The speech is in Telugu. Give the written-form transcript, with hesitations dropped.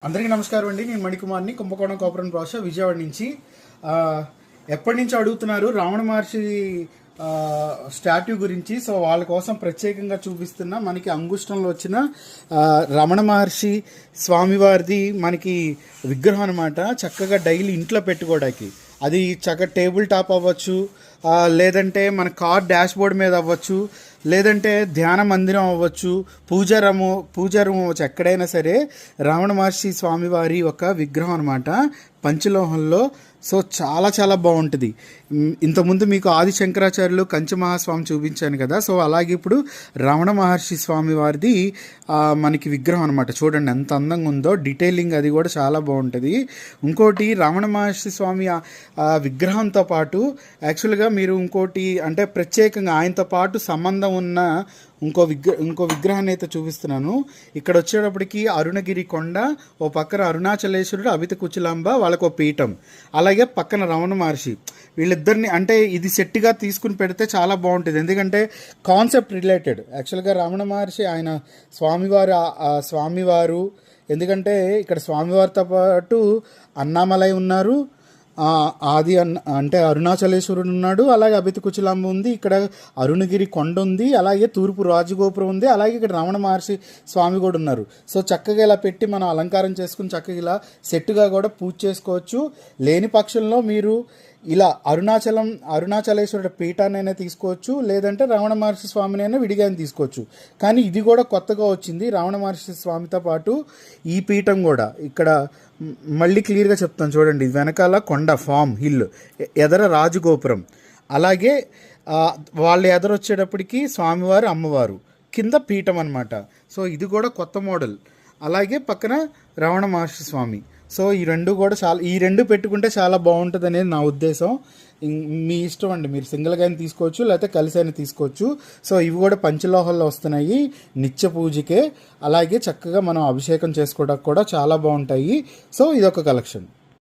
అందరికీ నమస్కారం అండి. నేను మణికుమార్ని, కుంభకోణం కోపురం భాష విజయవాడ నుంచి. ఎప్పటి నుంచి అడుగుతున్నారు రావణ మహర్షి స్టాట్యూ గురించి. సో వాళ్ళ కోసం ప్రత్యేకంగా చూపిస్తున్న మనకి అంగుష్టంలో వచ్చిన రమణ మహర్షి స్వామివారిది మనకి విగ్రహం అనమాట. చక్కగా డైలీ ఇంట్లో పెట్టుకోవడానికి అది చక్కగా టేబుల్ టాప్ అవ్వచ్చు, లేదంటే మన కార్ డాష్ బోర్డ్ మీద అవ్వచ్చు, లేదంటే ధ్యాన మందిరం అవ్వచ్చు, పూజా రూమ్ అవ్వచ్చు. ఎక్కడైనా సరే రావణ మహర్షి స్వామివారి ఒక విగ్రహం అనమాట, పంచలోహంలో. సో చాలా చాలా బాగుంటుంది. ఇంతకుముందు మీకు ఆది శంకరాచార్యులు కంచి మహాస్వామి చూపించాను కదా. సో అలాగే ఇప్పుడు రమణ మహర్షి స్వామి వారిది మనకి విగ్రహం అనమాట. చూడండి ఎంత అందంగా ఉందో, డీటెయిలింగ్ అది కూడా చాలా బాగుంటుంది. ఇంకోటి రమణ మహర్షి స్వామి విగ్రహంతో పాటు యాక్చువల్గా మీరు ఇంకోటి అంటే ప్రత్యేకంగా ఆయనతో పాటు సంబంధం ఉన్న ఇంకో విగ్రహాన్ని అయితే చూపిస్తున్నాను. ఇక్కడ వచ్చేటప్పటికి అరుణగిరి కొండ, ఓ పక్కన అరుణాచలేశ్వరుడు, అభిత కుచలాంబ, వాళ్ళకు ఓ పీఠం, అలాగే పక్కన రమణ మహర్షి. వీళ్ళిద్దరిని అంటే ఇది సెట్గా తీసుకుని పెడితే చాలా బాగుంటుంది. ఎందుకంటే కాన్సెప్ట్ రిలేటెడ్. యాక్చువల్గా రమణ మహర్షి ఆయన స్వామివారు ఎందుకంటే ఇక్కడ స్వామివారితో పాటు అన్నామలై ఉన్నారు, ఆది అంటే అరుణాచలేశ్వరుడు ఉన్నాడు, అలాగే అభిత కుచలాంబ ఉంది, ఇక్కడ అరుణగిరి కొండ ఉంది, అలాగే తూర్పు రాజగోపురం ఉంది, అలాగే ఇక్కడ రమణ మహర్షి స్వామి కూడా ఉన్నారు. సో చక్కగా ఇలా పెట్టి మనం అలంకారం చేసుకుని చక్కగా ఇలా సెట్టుగా కూడా పూజ చేసుకోవచ్చు. లేని పక్షంలో మీరు ఇలా అరుణాచలేశ్వరుడు పీఠాన్నైనా తీసుకోవచ్చు, లేదంటే రమణ మహర్షి స్వామినైనా విడిగా తీసుకోవచ్చు. కానీ ఇది కూడా కొత్తగా వచ్చింది, రమణ మహర్షి స్వామితో పాటు ఈ పీఠం కూడా. ఇక్కడ మళ్ళీ క్లియర్గా చెప్తాను చూడండి. వెనకాల కొండ ఫామ్ హిల్, ఎదర రాజగోపురం, అలాగే వాళ్ళ ఎదరొచ్చేటప్పటికి స్వామివారు అమ్మవారు, కింద పీఠం అనమాట. సో ఇది కూడా కొత్త మోడల్. అలాగే పక్కన రమణ మహర్షి స్వామి. సో ఈ రెండు పెట్టుకుంటే చాలా బాగుంటుంది అనేది నా ఉద్దేశం. మీ ఇష్టం అండి, మీరు సింగిల్గా అయినా తీసుకోవచ్చు, లేకపోతే కలిసి అయినా తీసుకోవచ్చు. సో ఇవి కూడా పంచలోహాల్లో వస్తున్నాయి నిత్య పూజకే. అలాగే చక్కగా మనం అభిషేకం చేసుకోవడానికి కూడా చాలా బాగుంటాయి. సో ఇదొక కలెక్షన్.